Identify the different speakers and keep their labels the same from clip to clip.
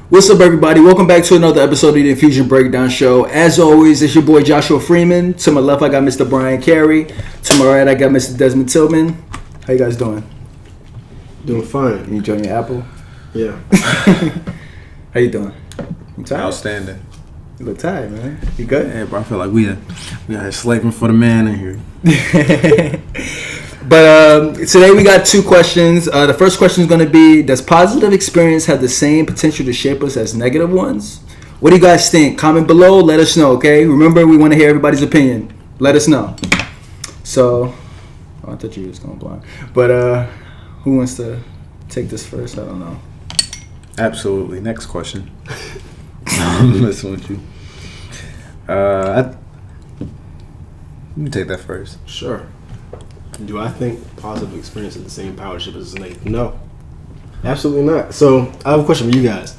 Speaker 1: What's up, everybody? Welcome back to another episode of the Infusion Breakdown Show. As always, it's your boy Joshua Freeman. To my left, I got Mr. Bryan Carey. To my right, I got Mr. Desmond Tillmon. How you guys doing?
Speaker 2: Doing fine.
Speaker 1: You enjoying your apple?
Speaker 2: Yeah.
Speaker 1: How you doing? You tired?
Speaker 3: Outstanding.
Speaker 1: You look tired, man. You good?
Speaker 3: Yeah, bro. I feel like we are slaving for the man in here.
Speaker 1: But today we got two questions. The first question is going to be, does positive experience have the same potential to shape us as negative ones? What do you guys think? Comment below. Let us know, okay? Remember, we want to hear everybody's opinion. Let us know. So, I thought you was going blind. But who wants to take this first? I don't know.
Speaker 3: Absolutely. Next question. I'm messing with you. Let me take that first.
Speaker 2: Sure. Do I think positive experience has the same power to shape as negative? No. Absolutely not. So, I have a question for you guys.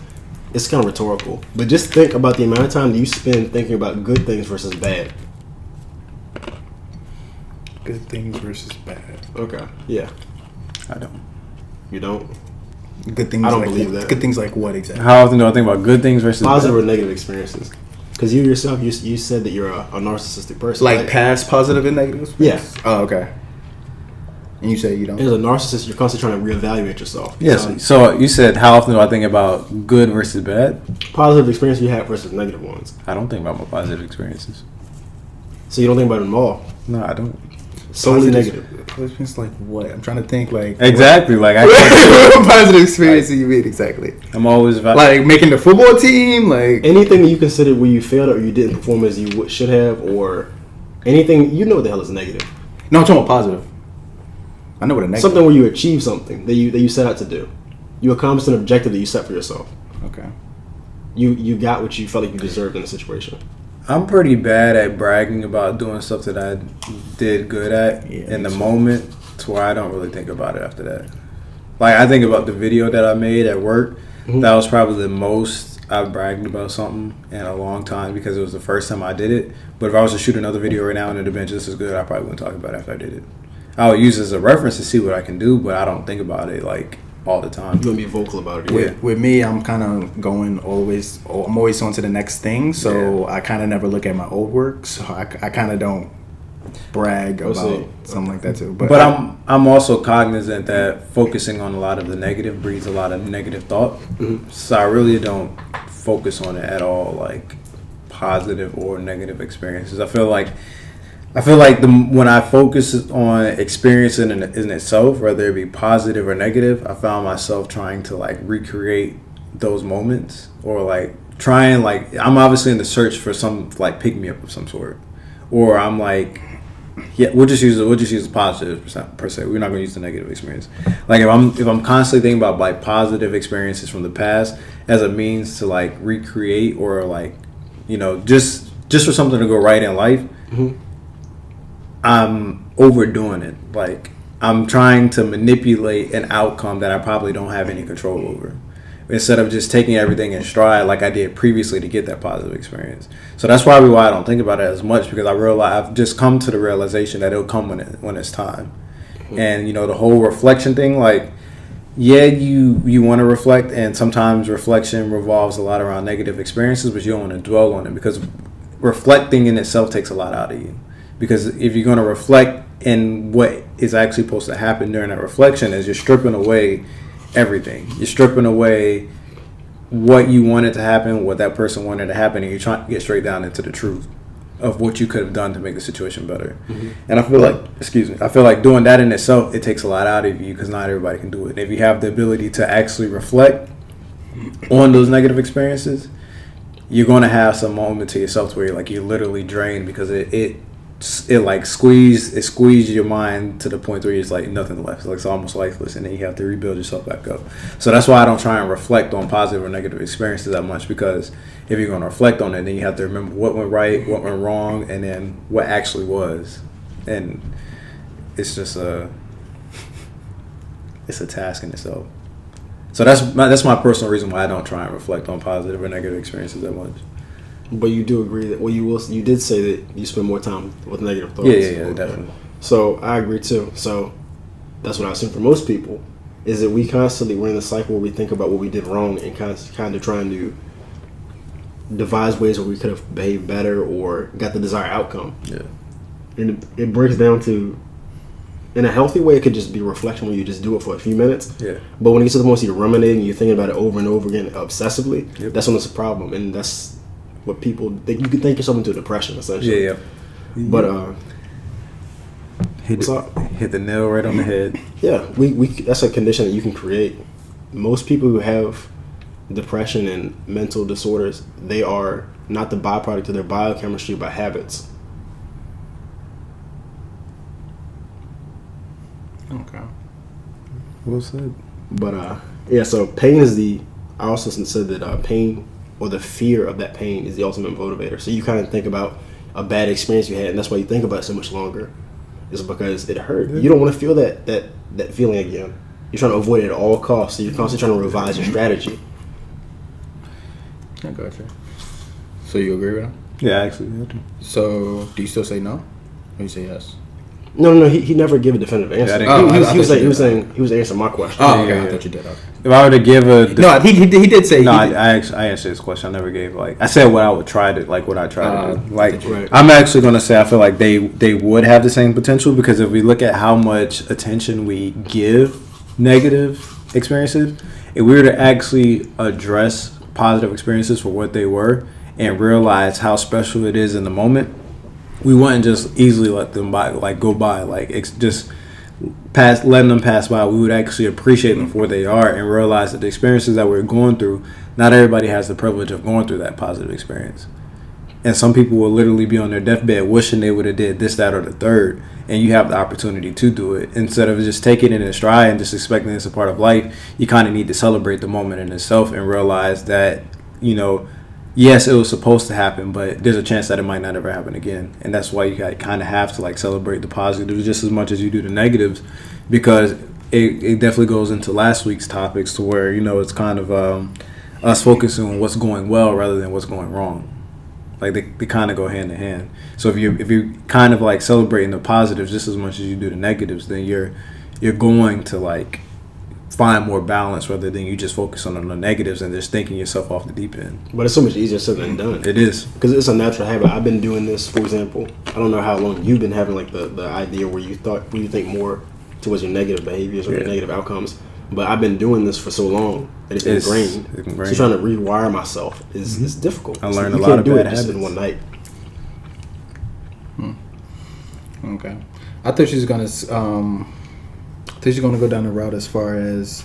Speaker 2: It's kind of rhetorical. But just think about the amount of time that you spend thinking about good things versus bad.
Speaker 4: Good things versus bad.
Speaker 2: Okay. Yeah.
Speaker 3: I don't.
Speaker 2: You don't?
Speaker 1: Good things.
Speaker 2: I don't
Speaker 1: like
Speaker 2: believe
Speaker 1: what?
Speaker 2: that.
Speaker 1: Good things like what exactly?
Speaker 3: How often do I think about good things versus
Speaker 2: Positive
Speaker 3: bad?
Speaker 2: or negative experiences? Because you yourself, you said that you're a narcissistic person.
Speaker 1: Like
Speaker 2: right?
Speaker 1: past positive and negative experience?
Speaker 2: Yeah.
Speaker 1: Oh, okay. And you say you don't?
Speaker 2: As a narcissist, you're constantly trying to reevaluate yourself.
Speaker 3: Yes. So you said, how often do I think about good versus bad?
Speaker 2: Positive experience you have versus negative ones.
Speaker 3: I don't think about my positive experiences.
Speaker 2: So you don't think about them all.
Speaker 3: No, I don't.
Speaker 2: Solely
Speaker 1: Positive
Speaker 2: negative.
Speaker 1: experience like what? I'm trying to think like...
Speaker 3: Exactly.
Speaker 1: What
Speaker 3: I
Speaker 1: positive experience do you mean exactly?
Speaker 3: I'm always
Speaker 1: Like making the football team? Like...
Speaker 2: Anything that you consider where you failed or you didn't perform as you should have, or anything, you know what the hell is negative.
Speaker 1: No, I'm talking about positive. I know what a negative...
Speaker 2: Something where you achieve something that you set out to do. You accomplished an objective that you set for yourself.
Speaker 1: Okay.
Speaker 2: You got what you felt like you deserved in a situation.
Speaker 3: I'm pretty bad at bragging about doing stuff that I did good at in the moment, to where I don't really think about it after that. Like, I think about the video that I made at work. Mm-hmm. That was probably the most I've bragged about something in a long time, because it was the first time I did it. But if I was to shoot another video right now and it'd have been just as good, I probably wouldn't talk about it after I did it. I would use it as a reference to see what I can do, but I don't think about it like all the time.
Speaker 2: You want to be vocal about it.
Speaker 1: Yeah. With me, I'm kind of going always. I'm always on to the next thing, so I kind of never look at my old work. So I kind of don't brag about something like that too. But
Speaker 3: I'm also cognizant that focusing on a lot of the negative breeds a lot of negative thought. Mm-hmm. So I really don't focus on it at all, like positive or negative experiences. I feel like when I focus on experience in itself, whether it be positive or negative, I found myself trying to like recreate those moments, or like trying, like, I'm obviously in the search for some like pick me up of some sort, or I'm like, yeah, we'll just use the positive per se. We're not going to use the negative experience. Like if I'm constantly thinking about like positive experiences from the past as a means to like recreate, or like, you know, just for something to go right in life. Mm-hmm. I'm overdoing it. Like, I'm trying to manipulate an outcome that I probably don't have any control over, instead of just taking everything in stride like I did previously to get that positive experience. So that's probably why I don't think about it as much, because I've just come to the realization that it'll come when it's time. Mm-hmm. And, you know, the whole reflection thing, like, yeah, you want to reflect, and sometimes reflection revolves a lot around negative experiences, but you don't want to dwell on it, because reflecting in itself takes a lot out of you. Because if you're going to reflect, and what is actually supposed to happen during that reflection is you're stripping away everything. You're stripping away what you wanted to happen, what that person wanted to happen, and you're trying to get straight down into the truth of what you could have done to make the situation better. Mm-hmm. And I feel like doing that in itself, it takes a lot out of you, because not everybody can do it. And if you have the ability to actually reflect on those negative experiences, you're going to have some moment to yourself where you're literally drained, because it squeezed your mind to the point where it's like nothing left. It's almost lifeless, and then you have to rebuild yourself back up. So that's why I don't try and reflect on positive or negative experiences that much, because if you're going to reflect on it, then you have to remember what went right, what went wrong, and then what actually was. And it's just it's a task in itself. So that's my personal reason why I don't try and reflect on positive or negative experiences that much.
Speaker 2: But you do agree that, well, you did say that you spend more time with negative thoughts.
Speaker 3: Yeah, definitely.
Speaker 2: So I agree too. So that's what I assume for most people is that we're in the cycle where we think about what we did wrong and kind of trying to devise ways where we could have behaved better or got the desired outcome.
Speaker 3: Yeah.
Speaker 2: And it breaks down to, in a healthy way, it could just be reflection where you just do it for a few minutes.
Speaker 3: Yeah.
Speaker 2: But when you get to the point where you're ruminating, you're thinking about it over and over again obsessively,
Speaker 3: Yep.
Speaker 2: that's when it's a problem. And that's what people, you can think yourself into depression, essentially.
Speaker 3: Yeah.
Speaker 2: But,
Speaker 3: Hit the nail right on the head.
Speaker 2: yeah, we that's a condition that you can create. Most people who have depression and mental disorders, they are not the byproduct of their biochemistry, but habits.
Speaker 1: Okay.
Speaker 3: Well said.
Speaker 2: But yeah, so pain is I also said that pain or the fear of that pain is the ultimate motivator. So you kind of think about a bad experience you had, and that's why you think about it so much longer. Is because it hurt. You don't want to feel that feeling again. You're trying to avoid it at all costs. So you're constantly trying to revise your strategy.
Speaker 1: I gotcha. So you agree with him?
Speaker 3: Yeah, actually, I do.
Speaker 1: So do you still say no? Or you say yes?
Speaker 2: No. He never gave a definitive answer.
Speaker 3: Yeah, I didn't-
Speaker 2: He was answering my question.
Speaker 1: Oh, okay.
Speaker 3: Yeah.
Speaker 1: I thought you did. Okay.
Speaker 3: If I were to give a
Speaker 1: No, he did say.
Speaker 3: no,
Speaker 1: he did.
Speaker 3: I answered this question. I never gave I said what I would try to what I try to do.
Speaker 2: Right.
Speaker 3: I'm actually gonna say I feel like they would have the same potential because if we look at how much attention we give negative experiences, if we were to actually address positive experiences for what they were and realize how special it is in the moment, we wouldn't just easily let them go by. It's just letting them pass by. We would actually appreciate them for what they are and realize that the experiences that we're going through, not everybody has the privilege of going through that positive experience. And some people will literally be on their deathbed wishing they would have did this, that, or the third, and you have the opportunity to do it. Instead of just taking it in stride and just expecting it's a part of life, you kind of need to celebrate the moment in itself and realize that, yes, it was supposed to happen, but there's a chance that it might not ever happen again. And that's why you kind of have to celebrate the positives just as much as you do the negatives, because it definitely goes into last week's topics to where, it's kind of us focusing on what's going well rather than what's going wrong. They kind of go hand in hand. So if you're kind of celebrating the positives just as much as you do the negatives, then you're going to find more balance rather than you just focus on the negatives and just thinking yourself off the deep end.
Speaker 2: But it's so much easier said than done.
Speaker 3: It is.
Speaker 2: Because it's a natural habit. I've been doing this, for example. I don't know how long you've been having the idea where you think more towards your negative behaviors or your negative outcomes. But I've been doing this for so long that it's ingrained. So trying to rewire myself is difficult.
Speaker 3: I learned
Speaker 2: a
Speaker 3: lot of bad
Speaker 2: habits
Speaker 3: habits
Speaker 2: in one night.
Speaker 1: Okay. I thought she was gonna. I think she's gonna go down the route as far as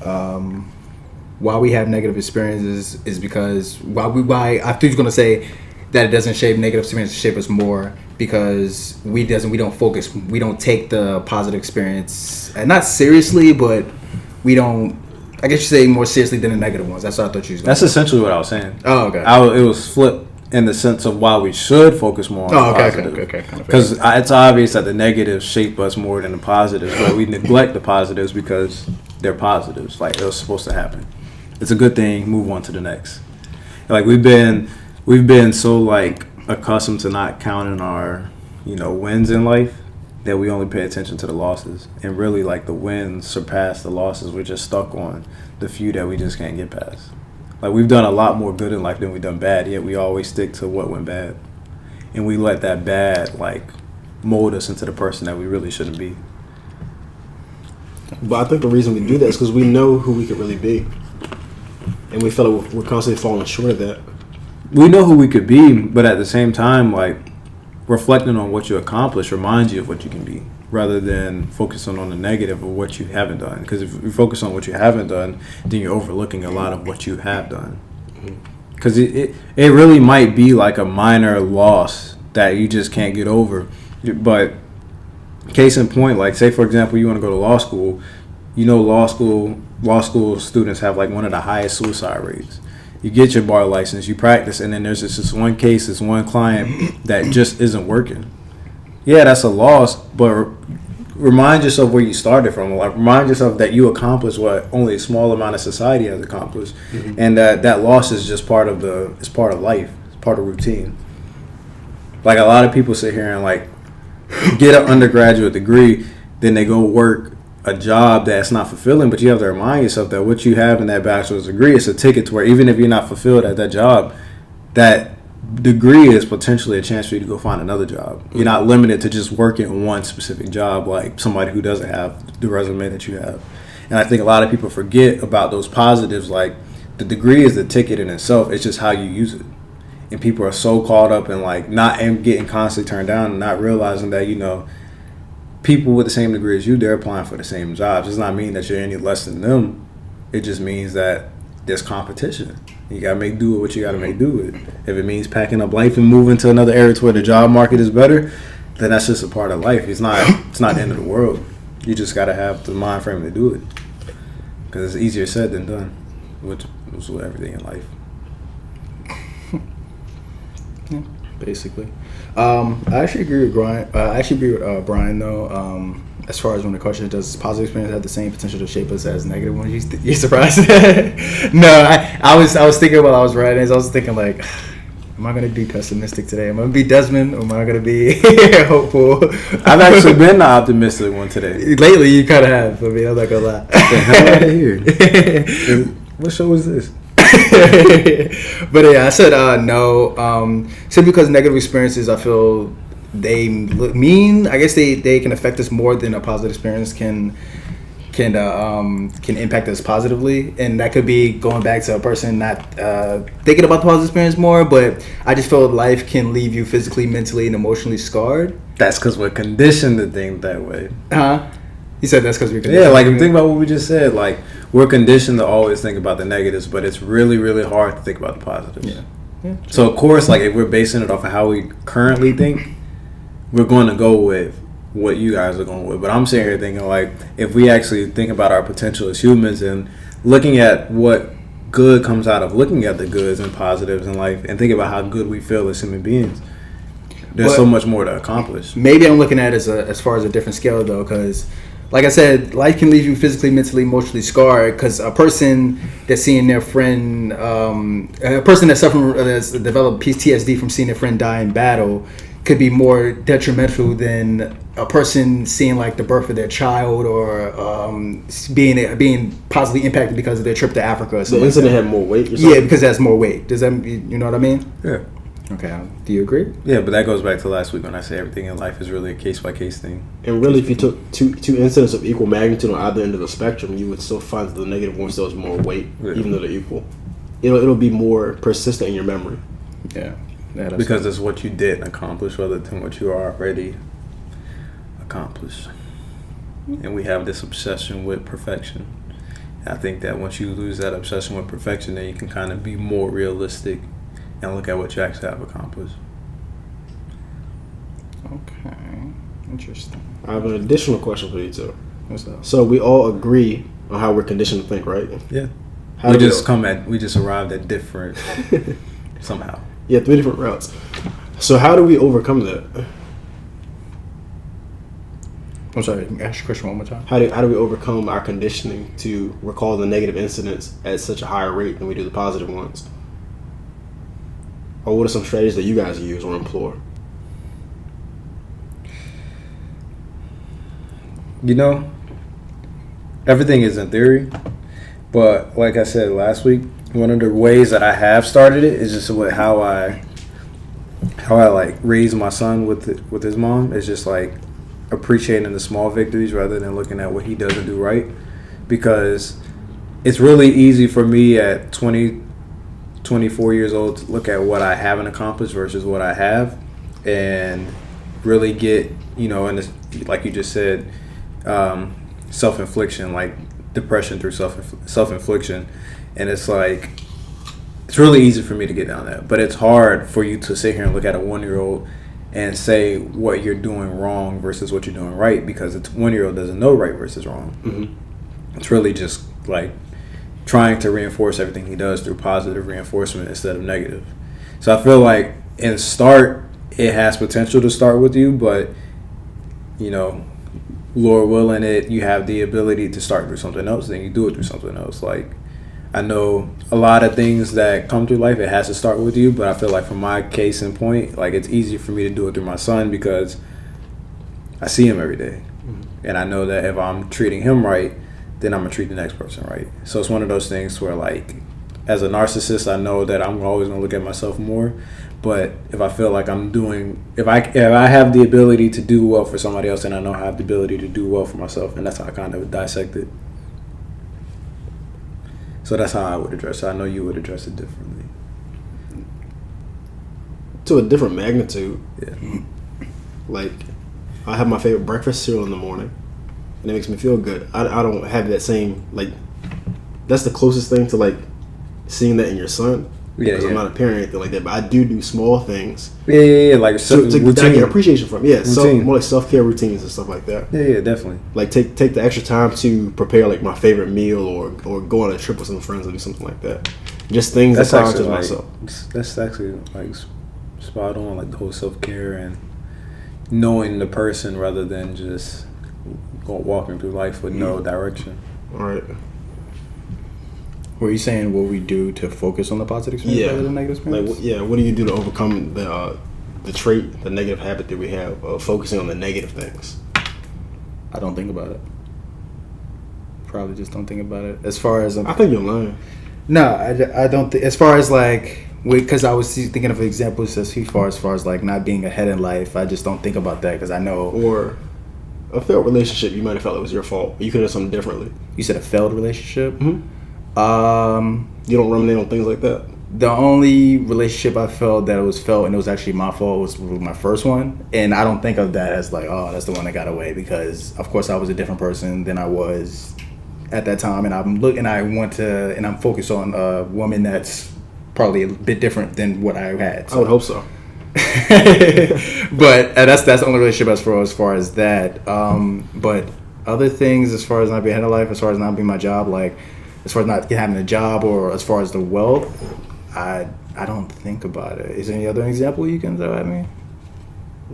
Speaker 1: why we have negative experiences is because why I think she's gonna say that it doesn't shape negative experiences shape us more because we don't take the positive experience and not seriously, but we don't. I guess you say more seriously than the negative ones. That's what I thought she was.
Speaker 3: That's essentially what I was saying.
Speaker 1: Oh, okay.
Speaker 3: It was flipped in the sense of why we should focus more on the positive.
Speaker 1: Okay.
Speaker 3: Because it's obvious that the negatives shape us more than the positives, but we neglect the positives because they're positives. It was supposed to happen. It's a good thing. Move on to the next. We've been so accustomed to not counting our wins in life that we only pay attention to the losses, and really the wins surpass the losses. We're just stuck on the few that we just can't get past. We've done a lot more good in life than we've done bad, yet we always stick to what went bad. And we let that bad, mold us into the person that we really shouldn't be.
Speaker 2: But I think the reason we do that is because we know who we could really be. And we feel like we're constantly falling short of that.
Speaker 3: We know who we could be, but at the same time, reflecting on what you accomplished reminds you of what you can be, rather than focusing on the negative of what you haven't done. Because if you focus on what you haven't done, then you're overlooking a lot of what you have done. Because it really might be a minor loss that you just can't get over. But case in point, say for example, you want to go to law school. Law school students have one of the highest suicide rates. You get your bar license, you practice, and then there's this one case, this one client that just isn't working. Yeah, that's a loss, but remind yourself where you started from. Remind yourself that you accomplished what only a small amount of society has accomplished, and that loss is just part of life. It's part of routine. A lot of people sit here and get an undergraduate degree, then they go work a job that's not fulfilling, but you have to remind yourself that what you have in that bachelor's degree is a ticket to where even if you're not fulfilled at that job, that degree is potentially a chance for you to go find another job. You're not limited to just working one specific job like somebody who doesn't have the resume that you have. And I think a lot of people forget about those positives. Like, the degree is the ticket in itself. It's just how you use it. And people are so caught up in like not and getting constantly turned down and not realizing that, you know, people with the same degree as you, they're applying for the same jobs. It does not mean that you're any less than them. It just means that there's competition. You gotta make do with what you gotta make do with. If it means packing up life and moving to another area to where the job market is better, then that's just a part of life. It's not the end of the world. You just gotta have the mind frame to do it, because it's easier said than done, which is with everything in life.
Speaker 1: Yeah, basically. I actually agree with Bryan though. As far as when the question does positive experience have the same potential to shape us as negative ones, you surprised? No, I was thinking while I was writing this, I was thinking like, am I gonna be pessimistic today? Am I gonna be Desmond, or am I gonna be hopeful?
Speaker 3: I've actually been the optimistic one today.
Speaker 1: Lately, you kind of have. I mean, I'm not gonna lie.
Speaker 3: What the hell out of here? What show is this?
Speaker 1: But yeah, I said no. Simply because negative experiences, I feel they mean. I guess they can affect us more than a positive experience can impact us positively, and that could be going back to a person not thinking about the positive experience more. But I just feel life can leave you physically, mentally, and emotionally scarred.
Speaker 3: That's because we're conditioned to think that way.
Speaker 1: You said that's because we're conditioned.
Speaker 3: Yeah, like think about what we just said. Like, we're conditioned to always think about the negatives, but it's really, really hard to think about the positives.
Speaker 1: Yeah.
Speaker 3: So of course, like if we're basing it off of how we currently think, we're going to go with what you guys are going with. But I'm sitting here thinking, like, if we actually think about our potential as humans and looking at what good comes out of looking at the goods and positives in life, and think about how good we feel as human beings, there's so much more to accomplish. Maybe
Speaker 1: I'm looking at it as far as a different scale though, because like I said, life can leave you physically, mentally, emotionally scarred. Because a person that's seeing their friend, a person that's that's developed PTSD from seeing their friend die in battle, could be more detrimental than a person seeing like the birth of their child, or being positively impacted because of their trip to Africa. Or
Speaker 2: the incident had more weight.
Speaker 1: Yeah, because it has more weight. Does that, you know what I mean?
Speaker 3: Yeah.
Speaker 1: Okay. Do you agree?
Speaker 3: Yeah, but that goes back to last week when I say everything in life is really a case by case thing.
Speaker 2: And really, if you took two incidents of equal magnitude on either end of the spectrum, you would still find that the negative one still has more weight, even though they're equal. It'll be more persistent in your memory.
Speaker 1: Yeah.
Speaker 3: Because it's what you didn't accomplish rather than what you already accomplished. And we have this obsession with perfection. And I think that once you lose that obsession with perfection, then you can kind of be more realistic and look at what you actually have accomplished.
Speaker 1: Okay. Interesting.
Speaker 2: I have an additional question for you too.
Speaker 1: What's that?
Speaker 2: So we all agree on how we're conditioned to think, right?
Speaker 3: Yeah.
Speaker 2: How
Speaker 3: we
Speaker 2: do
Speaker 3: just arrived at different somehow.
Speaker 2: Yeah, 3 different routes. So how do we overcome that?
Speaker 1: I'm sorry, ask your question one more time.
Speaker 2: How do we overcome our conditioning to recall the negative incidents at such a higher rate than we do the positive ones? Or what are some strategies that you guys use or employ?
Speaker 3: You know, everything is in theory, but like I said last week, one of the ways that I have started it is just with how I like raise my son with his mom. It's just like appreciating the small victories rather than looking at what he doesn't do right, because it's really easy for me at 24 years old to look at what I haven't accomplished versus what I have, and really get, you know, in this, like you just said, self-infliction, like depression through self-infliction. And it's like, it's really easy for me to get down that, but it's hard for you to sit here and look at a 1-year-old and say what you're doing wrong versus what you're doing right, because a 1-year-old doesn't know right versus wrong. Mm-hmm. It's really just like trying to reinforce everything he does through positive reinforcement instead of negative. So I feel like in start, it has potential to start with you, but, you know, Lord willing it, you have the ability to start through something else, then you do it through something else. Like, I know a lot of things that come through life, it has to start with you, but I feel like for my case in point, like, it's easier for me to do it through my son because I see him every day. Mm-hmm. and I know that if I'm treating him right, then I'm gonna treat the next person right. So it's one of those things where, like, as a narcissist, I know that I'm always gonna look at myself more. But if I feel like if I have the ability to do well for somebody else, then I know I have the ability to do well for myself, and that's how I kind of dissect it. So that's how I would address it. I know you would address it differently.
Speaker 2: To a different magnitude.
Speaker 3: Yeah.
Speaker 2: Like, I have my favorite breakfast cereal in the morning, and it makes me feel good. I don't have that same, like, that's the closest thing to, like, seeing that in your son.
Speaker 3: Yeah,
Speaker 2: because I'm not a parent or anything like that, but I do small things.
Speaker 3: Yeah, like
Speaker 2: to get appreciation from. Yeah,
Speaker 3: routine.
Speaker 2: More like self-care routines and stuff like that.
Speaker 3: Yeah, definitely.
Speaker 2: Like, take the extra time to prepare, like, my favorite meal or go on a trip with some friends or do something like that. Just things that I to myself.
Speaker 3: That's actually, like, spot on, like, the whole self-care and knowing the person rather than just walking through life with no direction.
Speaker 2: All right.
Speaker 1: Were you saying what we do to focus on the positive experience rather than the negative experience?
Speaker 2: Like, what do you do to overcome the trait, the negative habit that we have of focusing on the negative things?
Speaker 1: I don't think about it. Probably just don't think about it. As far as
Speaker 2: I think you're lying.
Speaker 1: No, I don't think. As far as like, because I was thinking of examples as far as like not being ahead in life. I just don't think about that because I know.
Speaker 2: Or a failed relationship, you might have felt it was your fault. You could have done something differently.
Speaker 1: You said a failed relationship.
Speaker 2: Mm-hmm. You don't ruminate on things like that?
Speaker 1: The only relationship I felt that it was felt and it was actually my fault was my first one. And I don't think of that as like, oh, that's the one that got away, because of course I was a different person than I was at that time. And I'm focused on a woman that's probably a bit different than what I had. So.
Speaker 2: I would hope so.
Speaker 1: But that's the only relationship as far as that. But other things, as far as not being ahead of life, as far as not being my job, like as far as not having a job, or as far as the wealth, I don't think about it. Is there any other example you can throw at me?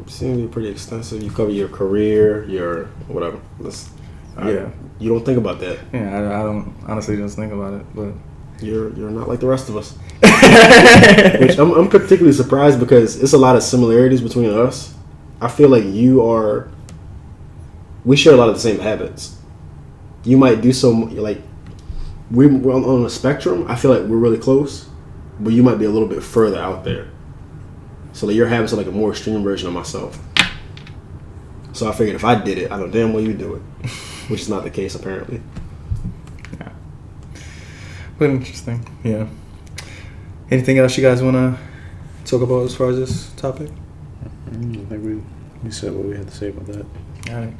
Speaker 2: It seems to be pretty extensive. You cover your career, your whatever. You don't think about that.
Speaker 1: Yeah, I don't honestly just think about it, but
Speaker 2: you're not like the rest of us. Which I'm particularly surprised because it's a lot of similarities between us. I feel like we share a lot of the same habits. You might do like we're on a spectrum. I feel like we're really close, but you might be a little bit further out there. So like your habits are like a more extreme version of myself. So I figured if I did it, I know damn well you do it, which is not the case apparently.
Speaker 1: Yeah. But interesting. Yeah. Anything else you guys want to talk about as far as this topic?
Speaker 3: I think we said what we had to say about that.
Speaker 1: All right.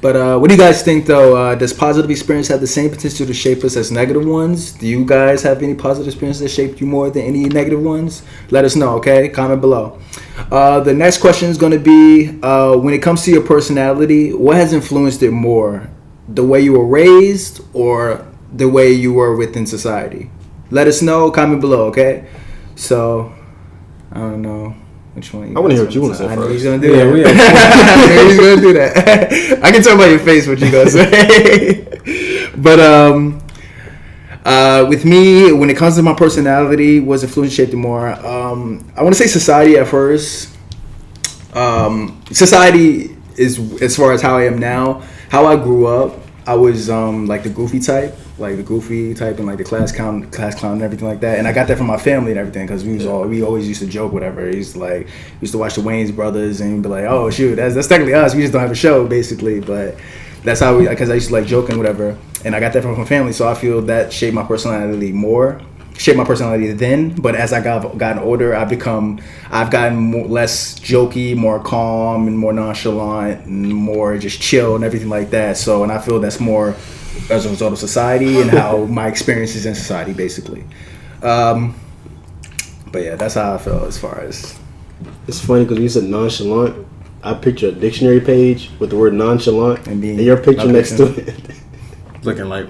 Speaker 1: But what do you guys think, though? Does positive experience have the same potential to shape us as negative ones? Do you guys have any positive experiences that shaped you more than any negative ones? Let us know, okay? Comment below. The next question is going to be, when it comes to your personality, what has influenced it more? The way you were raised or the way you were within society? Let us know. Comment below, okay? So, I don't know. Which one?
Speaker 2: I want to hear what you want to say first.
Speaker 1: He's gonna do that. I know he's gonna do that. I can tell by your face what you're gonna say. But with me, when it comes to my personality, was influence shaped it more? I want to say society at first. Society is, as far as how I am now. How I grew up, I was like the goofy type. And like the class clown and everything like that, and I got that from my family and everything, because we always used to joke whatever. Used to watch the Wayans brothers and be like, oh shoot, that's technically us. We just don't have a show basically, but that's how because I used to like joking whatever, and I got that from my family. So I feel that shaped my personality then. But as I gotten older, I've gotten less jokey, more calm, and more nonchalant, and more just chill and everything like that. So, and I feel that's more as a result of society and how my experiences in society, basically. But yeah, that's how I feel as far as.
Speaker 2: It's funny because you said nonchalant. I picture a dictionary page with the word nonchalant and your picture next to it.
Speaker 3: Looking like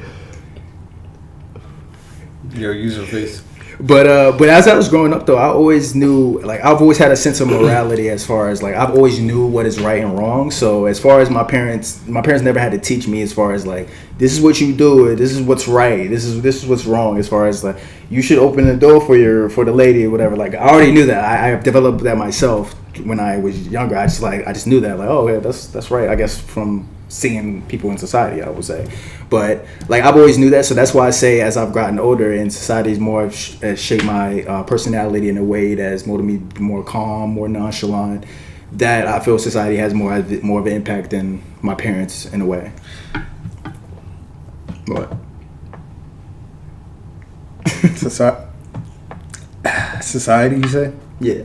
Speaker 3: your user face.
Speaker 1: But as I was growing up, though, I always knew, like, I've always had a sense of morality, as far as, like, I've always knew what is right and wrong. So as far as my parents never had to teach me as far as, like, this is what you do, this is what's right, this is what's wrong, as far as, like, you should open the door for the lady or whatever. Like, I already knew that. I developed that myself when I was younger. I just knew that, like, oh yeah, that's right, I guess, from seeing people in society, I would say. But like I've always knew that, so that's why I say as I've gotten older and society's more shaped my personality in a way that's made me more calm, more nonchalant, that I feel society has more of an impact than my parents in a way. What?
Speaker 3: Society, you say?
Speaker 1: Yeah.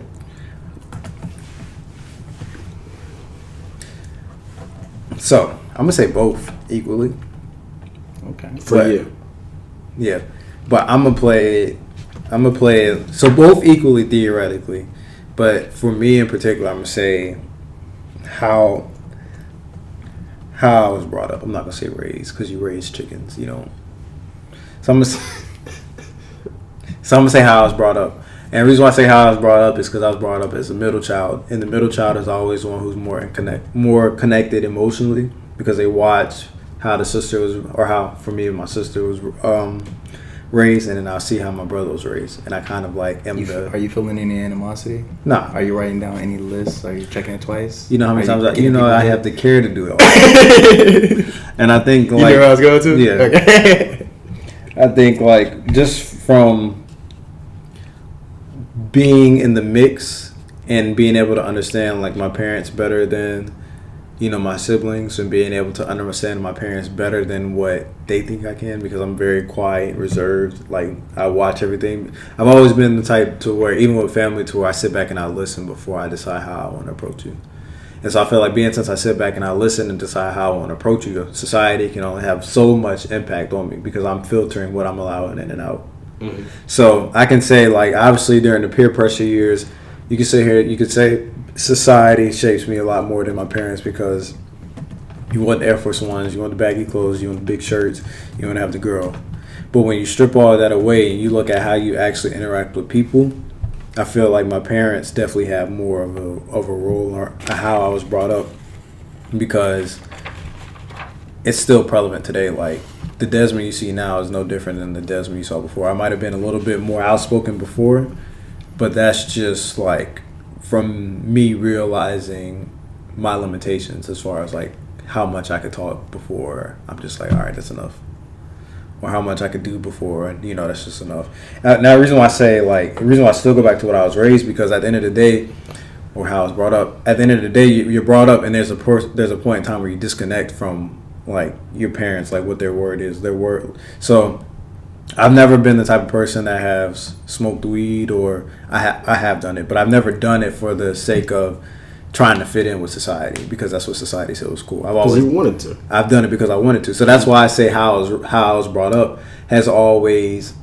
Speaker 3: So I'm gonna say both equally.
Speaker 1: Okay.
Speaker 2: For you.
Speaker 3: Yeah, but I'm gonna play it. So both equally theoretically, but for me in particular, I'm gonna say how I was brought up. I'm not gonna say raised because you raise chickens, you don't. So I'm gonna say how I was brought up. And the reason why I say how I was brought up is because I was brought up as a middle child, and the middle child is always one who's more connected emotionally because they watch how the sister was, or how for me my sister was raised, and then I'll see how my brother was raised, and I kind of like am
Speaker 1: Are you feeling any animosity?
Speaker 3: Nah.
Speaker 1: Are you writing down any lists? Are you checking it twice?
Speaker 3: You know how many times I
Speaker 1: have
Speaker 3: have the care to do it all. And I think like
Speaker 1: you know where I was going to?
Speaker 3: Yeah.
Speaker 1: Okay.
Speaker 3: I think like just from being in the mix and being able to understand like my parents better than, you know, my siblings, and being able to understand my parents better than what they think I can, because I'm very quiet, reserved. Like I watch everything. I've always been the type to where even with family to where I sit back and I listen before I decide how I want to approach you. And so I feel like since I sit back and I listen and decide how I want to approach you, society can only have so much impact on me because I'm filtering what I'm allowing in and out. Mm-hmm. So I can say like obviously during the peer pressure years, you could say society shapes me a lot more than my parents, because you want the Air Force Ones, you want the baggy clothes, you want the big shirts, you want to have the girl. But when you strip all of that away and you look at how you actually interact with people, I feel like my parents definitely have more of a role or how I was brought up, because it's still prevalent today. Like the Desmond you see now is no different than the Desmond you saw before. I might have been a little bit more outspoken before, but that's just like from me realizing my limitations as far as like how much I could talk before I'm just like, all right, that's enough. Or how much I could do before, you know, that's just enough. Now the reason why I still go back to what I was raised, because at the end of the day, or how I was brought up, at the end of the day, you're brought up and there's a point in time where you disconnect from like your parents, like what their word is, their word. So I've never been the type of person that has smoked weed, or I have done it, but I've never done it for the sake of trying to fit in with society, because that's what society said was cool.
Speaker 2: You wanted to.
Speaker 3: I've done it because I wanted to. So that's why I say how I was brought up has always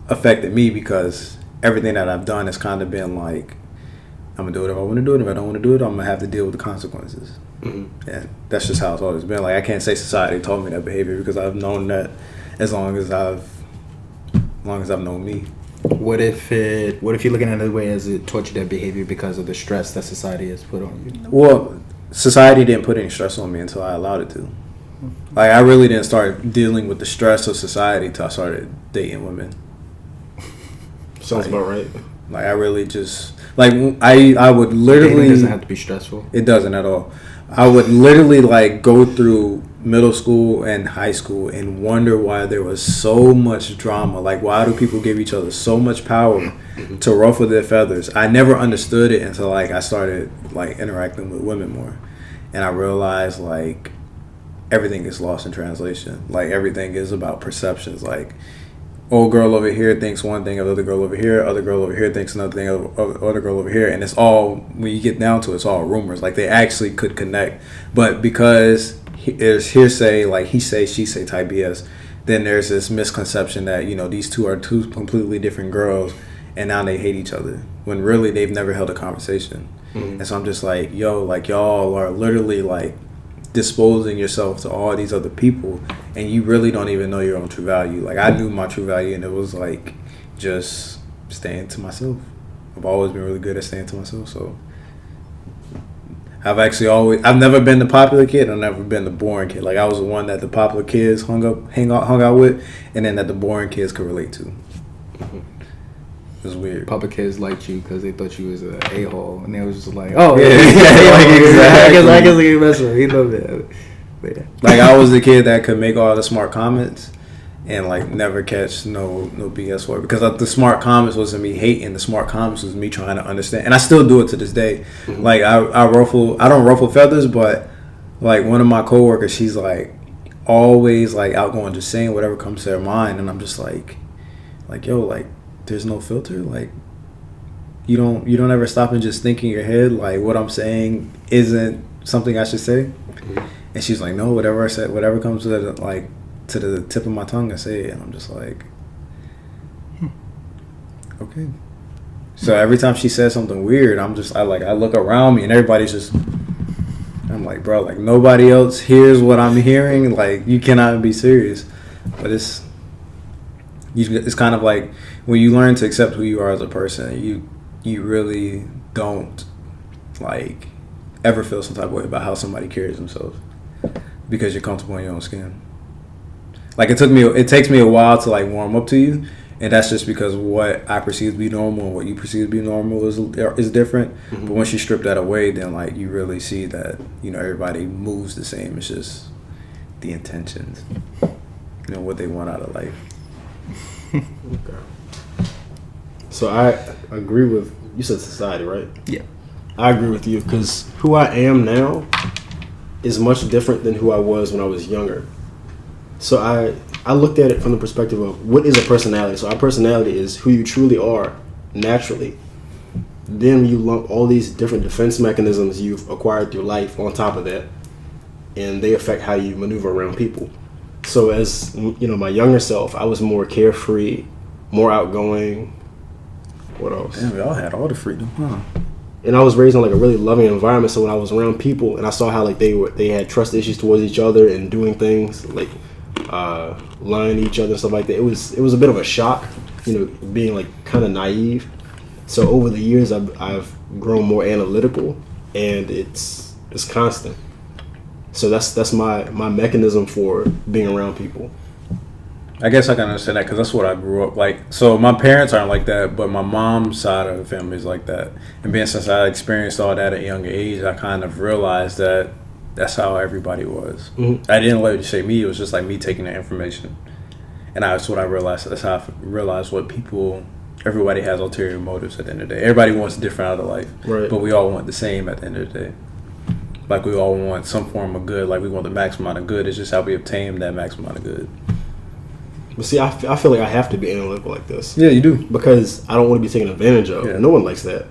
Speaker 3: affected me, because everything that I've done has kind of been like, I'm gonna do it if I want to do it. If I don't want to do it, I'm gonna have to deal with the consequences. Mm-hmm. And that's just how it's always been. Like I can't say society taught me that behavior, because I've known that as long as I've known me.
Speaker 1: What if you're looking at it the way as it taught you that behavior because of the stress that society has put on you?
Speaker 3: Well, society didn't put any stress on me until I allowed it to. Like I really didn't start dealing with the stress of society until I started dating women.
Speaker 2: Sounds about right.
Speaker 3: Like I really just like I would literally.
Speaker 1: Dating doesn't have to be stressful.
Speaker 3: It doesn't at all. I would literally like go through middle school and high school and wonder why there was so much drama. Like, why do people give each other so much power to ruffle their feathers? I never understood it until like I started like interacting with women more, and I realized like everything is lost in translation. Like everything is about perceptions. Like, old girl over here thinks one thing of the other girl over here, other girl over here thinks another thing of other girl over here, and it's all, when you get down to it, it's all rumors. Like they actually could connect, but because there's hearsay, like he say she say type BS, then there's this misconception that, you know, these two are two completely different girls and now they hate each other, when really they've never held a conversation. And so I'm just like, yo, like y'all are literally like disposing yourself to all these other people, and you really don't even know your own true value. Like I knew my true value, and it was like just staying to myself. I've always been really good at staying to myself. So I've never been the popular kid. I've never been the boring kid. Like I was the one that the popular kids hung out with, and then that the boring kids could relate to. It was weird.
Speaker 1: Popular kids liked you because they thought you was an a-hole, and they was just like, oh yeah,
Speaker 3: like, exactly.
Speaker 1: I guess he messed with. He loved it. But yeah.
Speaker 3: Like I was the kid that could make all the smart comments and like never catch no BS for it, because the smart comments wasn't me hating. The smart comments was me trying to understand, and I still do it to this day.
Speaker 2: Mm-hmm.
Speaker 3: Like I don't ruffle feathers, but like one of my coworkers, she's like always like outgoing, just saying whatever comes to her mind, and I'm just like yo, like there's no filter. Like you don't ever stop and just think in your head like what I'm saying isn't something I should say. Mm-hmm. And she's like, no, whatever I said, whatever comes to the tip of my tongue, I say it. And I'm just like, okay. So every time she says something weird, I look around me and everybody's just, I'm like, bro, like nobody else hears what I'm hearing. Like you cannot be serious. But it's kind of like when you learn to accept who you are as a person, you really don't like ever feel some type of way about how somebody carries themselves, because you're comfortable in your own skin. Like it takes me a while to like warm up to you, and that's just because what I perceive to be normal and what you perceive to be normal is different. Mm-hmm. But once you strip that away, then like you really see that everybody moves the same. It's just the intentions, what they want out of life.
Speaker 2: Okay. So I agree with you said society, right?
Speaker 1: Yeah.
Speaker 2: I agree with you, because who I am now is much different than who I was when I was younger. So I looked at it from the perspective of what is a personality. So our personality is who you truly are naturally. Then you lump all these different defense mechanisms you've acquired through life on top of that, and they affect how you maneuver around people. So as my younger self, I was more carefree, more outgoing. What else?
Speaker 3: Damn, we all had all the freedom, huh?
Speaker 2: And I was raised in like a really loving environment. So when I was around people and I saw how like they had trust issues towards each other and doing things like lying to each other and stuff like that, it was a bit of a shock, being like kind of naive. So over the years, I've grown more analytical, and it's constant. So that's my mechanism for being around people.
Speaker 3: I guess I can understand that, because that's what I grew up like. So my parents aren't like that, but my mom's side of the family is like that. And since I experienced all that at a younger age, I kind of realized that that's how everybody was. Mm-hmm. I didn't let you say me. It was just like me taking the information. And that's what I realized. That's how I realized everybody has ulterior motives at the end of the day. Everybody wants different out of life. Right. But we all want the same at the end of the day. Like we all want some form of good. Like we want the maximum amount of good. It's just how we obtain that maximum amount of good.
Speaker 2: But see, I feel like I have to be analytical like this.
Speaker 3: Yeah, you do.
Speaker 2: Because I don't want to be taken advantage of. Yeah. No one likes that.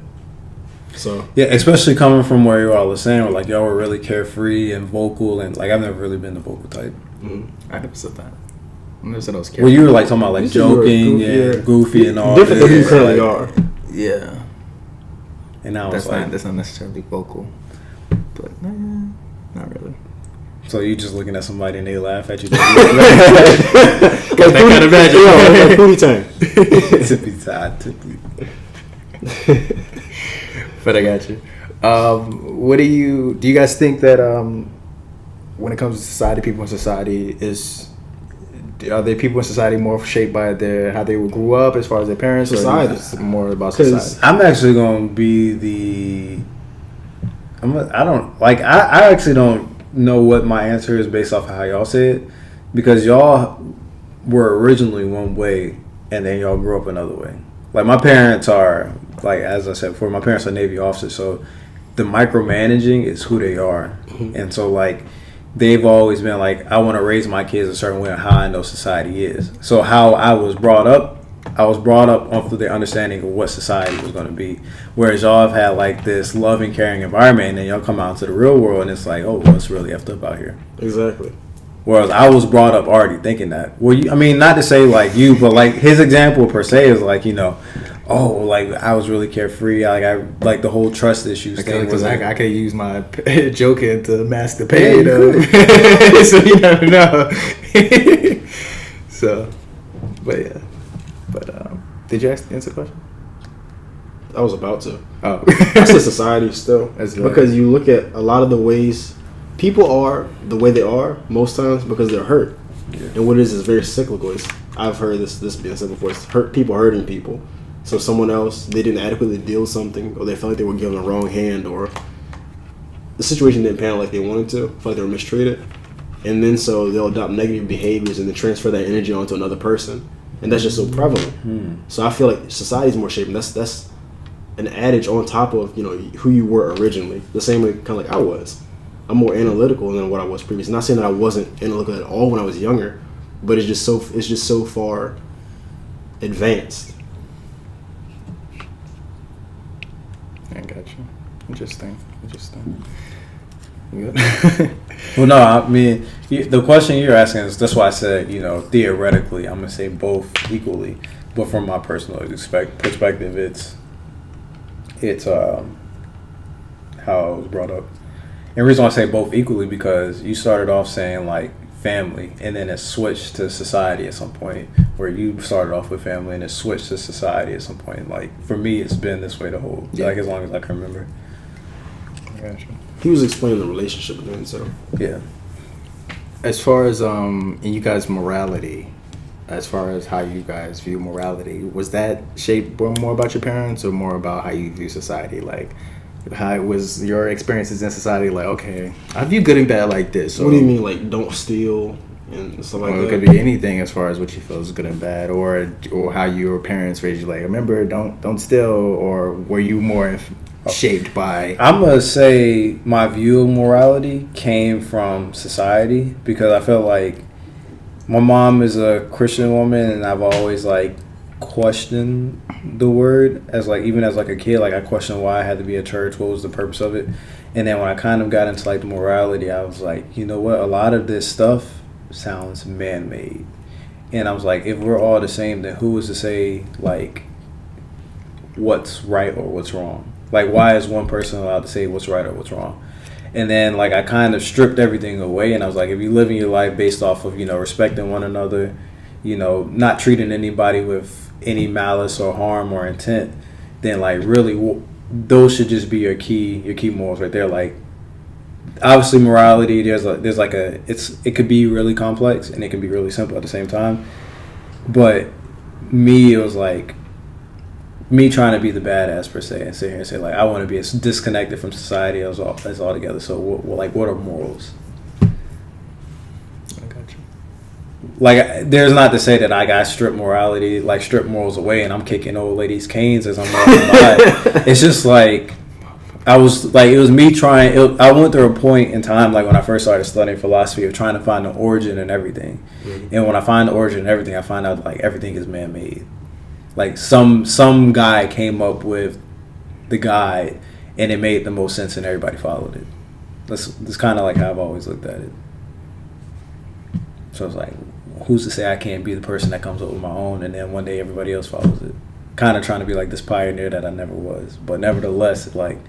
Speaker 2: So
Speaker 3: yeah, especially coming from where you all were saying, where like y'all were really carefree and vocal, and like I've never really been the vocal type.
Speaker 1: Mm-hmm. I never said that. I never said I was carefree.
Speaker 3: Well, you were like talking about like joking and goofy and all.
Speaker 2: Different than you currently are.
Speaker 1: Yeah.
Speaker 3: And now
Speaker 1: that's not necessarily vocal, but not really.
Speaker 3: So you just looking at somebody and they laugh at you.
Speaker 2: Got that kind of magic. Like booty time.
Speaker 1: Tippy. But I got you. What do you guys think that when it comes to society, people in society are they people in society more shaped by how they grew up as far as their parents,
Speaker 2: society.
Speaker 1: Or is it more about society?
Speaker 3: I'm actually going to be I actually don't know what my answer is based off of how y'all say it, because y'all were originally one way and then y'all grew up another way. Like my parents are, like as I said before, my parents are Navy officers, so the micromanaging is who they are. Mm-hmm. And so like they've always been like, I want to raise my kids a certain way on how I know society is. So how I was brought up off of the understanding of what society was going to be. Whereas y'all have had like this loving, caring environment, and then y'all come out into the real world and it's like, oh, what's really effed up out here?
Speaker 2: Exactly.
Speaker 3: Whereas I was brought up already thinking that. Well, not to say like you, but like his example per se is like, like I was really carefree. I like the whole trust issues thing.
Speaker 1: Because I could use my joking to mask the pain. So you never know. So, but yeah. But did you answer the question?
Speaker 2: I was about to.
Speaker 1: Oh.
Speaker 2: I said society still. Because you look at a lot of the ways people are the way they are most times because they're hurt. Yeah. And what it is very cyclical. I've heard this being said before. It's people hurting people. So someone else, they didn't adequately deal with something, or they felt like they were given the wrong hand, or the situation didn't pan out like they wanted to, felt like they were mistreated. and then so they'll adopt negative behaviors and then transfer that energy onto another person, and that's just so prevalent. So I feel like society's more shaping. That's an adage on top of who you were originally. The same way kind of like I was. I'm more analytical than what I was previously. Not saying that I wasn't analytical at all when I was younger, but it's just so far advanced.
Speaker 1: I got you. Interesting. Good.
Speaker 3: Well, no, I mean, the question you're asking is, that's why I said, theoretically, I'm going to say both equally. But from my personal perspective, it's how I was brought up. And the reason why I say both equally, because you started off saying, like, family, and then it switched to society at some point, where you started off with family, and it switched to society at some point. Like, for me, it's been this way like, as long as I can remember.
Speaker 1: I got you.
Speaker 2: He was explaining the relationship then, so
Speaker 3: Yeah.
Speaker 1: As far as in you guys' morality, as far as how you guys view morality, was that shaped more about your parents or more about how you view society? Like, how was your experiences in society? Like, okay, I view good and bad like this.
Speaker 2: what do you mean, like, don't steal and stuff like
Speaker 1: Or
Speaker 2: that?
Speaker 1: it could be anything as far as what you feel is good and bad, or how your parents raised you. Like, remember, don't steal, or were you more shaped by?
Speaker 3: I'm going to say my view of morality came from society, because I felt like my mom is a Christian woman, and I've always, like, questioned the word even as a kid. Like, I questioned why I had to be at church, what was the purpose of it. And then when I kind of got into, like, the morality, I was like, you know what, a lot of this stuff sounds man-made. And I was like, if we're all the same, then who is to say, like, what's right or what's wrong? Like, why is one person allowed to say what's right or what's wrong? And then, like, I kind of stripped everything away, and I was like, if you're living your life based off of, respecting one another, not treating anybody with any malice or harm or intent, then, like, really, those should just be your key morals right there. Like, obviously, morality, it could be really complex, and it can be really simple at the same time. But me, it was like, me trying to be the badass per se, and sit here and say, like, I want to be as disconnected from society as altogether. So, what are morals?
Speaker 1: I got you.
Speaker 3: Like, there's not to say that I got strip morals away, and I'm kicking old ladies' canes as I'm walking by. It's just like, I was like, it was me trying. I went through a point in time, like when I first started studying philosophy, of trying to find the origin and everything. Mm-hmm. And when I find the origin and everything, I find out, like, everything is man-made. Like, some guy came up with the guide, and it made the most sense, and everybody followed it. That's kind of like how I've always looked at it. So it's like, who's to say I can't be the person that comes up with my own, and then one day everybody else follows it? Kind of trying to be like this pioneer that I never was. But nevertheless, like,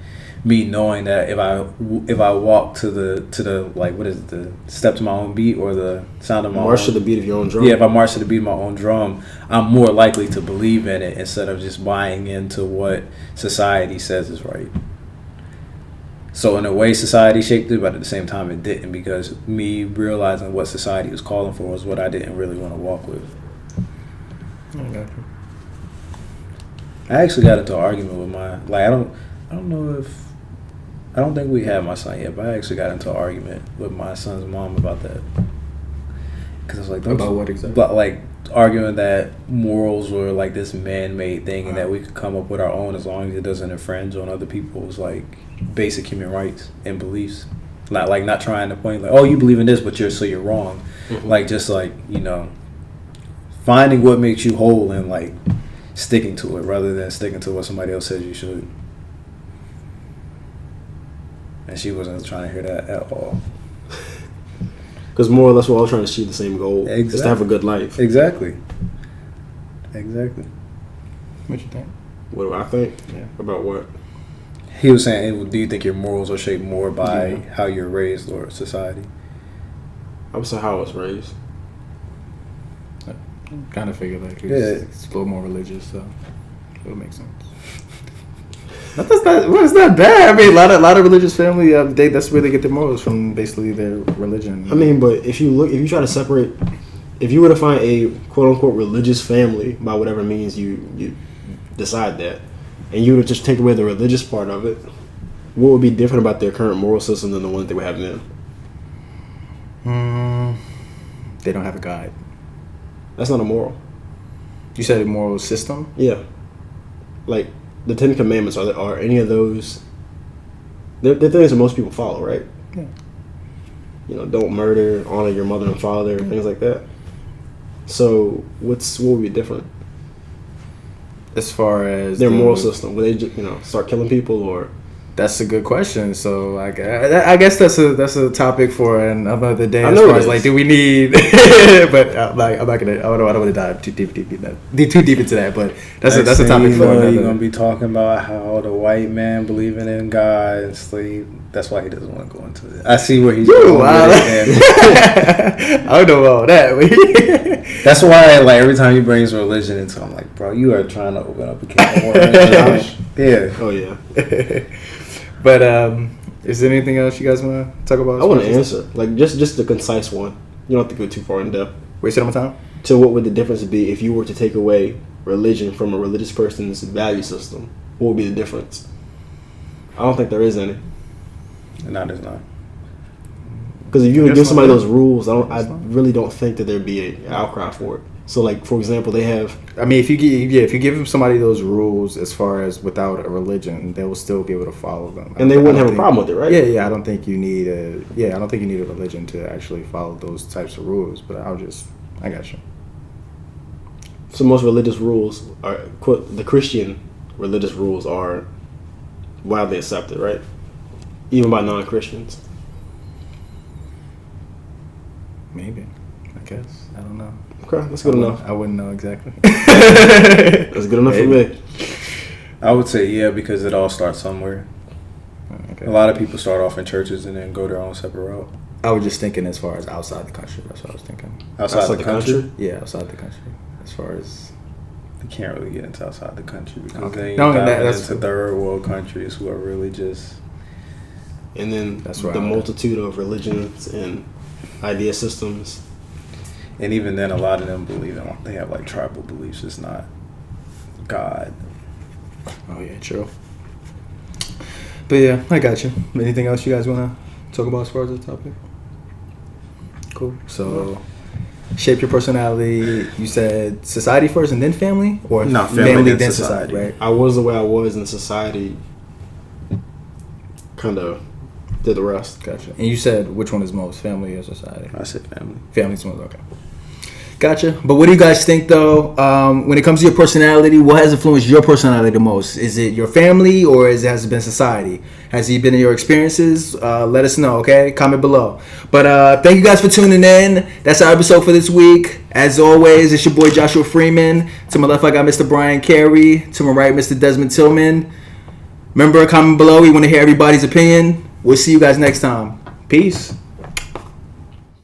Speaker 3: me knowing that if I walk to the like, what is it, the step to my own beat, or the sound of my
Speaker 2: march
Speaker 3: own,
Speaker 2: to the beat of your own drum.
Speaker 3: Yeah, if I march to the beat of my own drum, I'm more likely to believe in it instead of just buying into what society says is right. So in a way, society shaped it, but at the same time, it didn't, because me realizing what society was calling for was what I didn't really want to walk with.
Speaker 1: I got you.
Speaker 3: I actually got into an argument with I don't think we had my son yet, but I actually got into an argument with my son's mom about that. Because I was like,
Speaker 1: about what exactly?
Speaker 3: But, like, arguing that morals were, like, this man-made thing, and that we could come up with our own as long as it doesn't infringe on other people's, like, basic human rights and beliefs. Not trying to point, like, oh, you believe in this, but you're wrong. Mm-hmm. Like, just, like, finding what makes you whole and, like, sticking to it rather than sticking to what somebody else says you should. And she wasn't trying to hear that at all.
Speaker 2: Because more or less we're all trying to achieve the same goal.
Speaker 3: Exactly.
Speaker 2: Is to have a good life.
Speaker 3: Exactly.
Speaker 1: What you think?
Speaker 2: What do I think?
Speaker 1: Yeah.
Speaker 2: About what?
Speaker 3: He was saying, do you think your morals are shaped more by how you're raised or society?
Speaker 2: I would say how I was raised.
Speaker 1: Kind of figured like it's a little more religious, so it would make sense. It's not bad. I mean, a lot of religious family, that's where they get their morals from, basically their religion.
Speaker 2: I mean, but if you try to separate, if you were to find a quote unquote religious family by whatever means you decide that, and you were to just take away the religious part of it, what would be different about their current moral system than the one that they would have then?
Speaker 1: They don't have a God.
Speaker 2: That's not a moral.
Speaker 1: You said a moral system?
Speaker 2: Yeah. Like, the Ten Commandments, are any of those... They're things that most people follow, right?
Speaker 1: Yeah.
Speaker 2: You know, don't murder, honor your mother and father, things like that. So, what would be different?
Speaker 1: As far as
Speaker 2: their moral system, would they just, start killing people, or...
Speaker 1: That's a good question. So I guess that's a topic for another day.
Speaker 2: I
Speaker 1: As
Speaker 2: know
Speaker 1: far
Speaker 2: it
Speaker 1: as like,
Speaker 2: is.
Speaker 1: do we need? But I'm not gonna. I don't want to dive too deep into that. But that's a topic for another.
Speaker 3: You're gonna be talking about how the white man believing in God and slave. That's why he doesn't want to go into it. I see where he's going with it.
Speaker 1: I don't know about that.
Speaker 3: That's why, like, every time he brings religion into, I'm like, bro, you are trying to open up a can of worms. Yeah.
Speaker 2: Oh, yeah.
Speaker 1: But is there anything else you guys want to talk about?
Speaker 2: I want to answer. Like, just the concise one. You don't have to go too far in depth.
Speaker 1: Wasting my time?
Speaker 2: So what would the difference be if you were to take away religion from a religious person's value system? What would be the difference? I don't think there is any.
Speaker 3: No, there's not.
Speaker 2: Because if you would give somebody those rules, I really don't think that there'd be an outcry for it. So, like, for example, they have...
Speaker 1: I mean, if you give somebody those rules as far as without a religion, they will still be able to follow them.
Speaker 2: And they wouldn't have a problem with it, right?
Speaker 1: Yeah. I don't think you need a religion to actually follow those types of rules. But I got you.
Speaker 2: So most religious rules are, quote, the Christian religious rules are widely accepted, right? Even by non-Christians.
Speaker 1: Maybe. I guess. I don't know.
Speaker 2: Okay, that's good enough.
Speaker 1: I wouldn't know exactly.
Speaker 2: That's good enough for me.
Speaker 3: I would say, yeah, because it all starts somewhere.
Speaker 1: Okay.
Speaker 3: A lot of people start off in churches and then go their own separate route.
Speaker 1: I was just thinking as far as outside the country. That's what I was thinking.
Speaker 3: Outside the country?
Speaker 1: Yeah, outside the country. As far as...
Speaker 3: You can't really get into outside the country because
Speaker 1: Okay.
Speaker 3: then you
Speaker 1: that's
Speaker 3: into third world countries who are really just...
Speaker 2: And then
Speaker 1: That's right.
Speaker 2: the multitude of religions and idea systems.
Speaker 3: And even then, a lot of them they have like tribal beliefs. It's not God.
Speaker 1: Oh yeah, true. But yeah, I got you. Anything else you guys want to talk about as far as the topic? Cool. So, shape your personality. You said society first and then family, or
Speaker 3: No, family then
Speaker 1: society,
Speaker 3: society.
Speaker 1: right?
Speaker 2: I was the way I was, and society kind of did the rest.
Speaker 1: Gotcha. And you said which one is most, family or society?
Speaker 3: I said family.
Speaker 1: Family's most, okay. Gotcha. But what do you guys think, though, when it comes to your personality? What has influenced your personality the most? Is it your family or has it been society? Has it been in your experiences? Let us know, okay? Comment below. But thank you guys for tuning in. That's our episode for this week. As always, it's your boy Joshua Freeman. To my left, I got Mr. Bryan Carey. To my right, Mr. Desmond Tillmon. Remember, comment below. We want to hear everybody's opinion. We'll see you guys next time. Peace.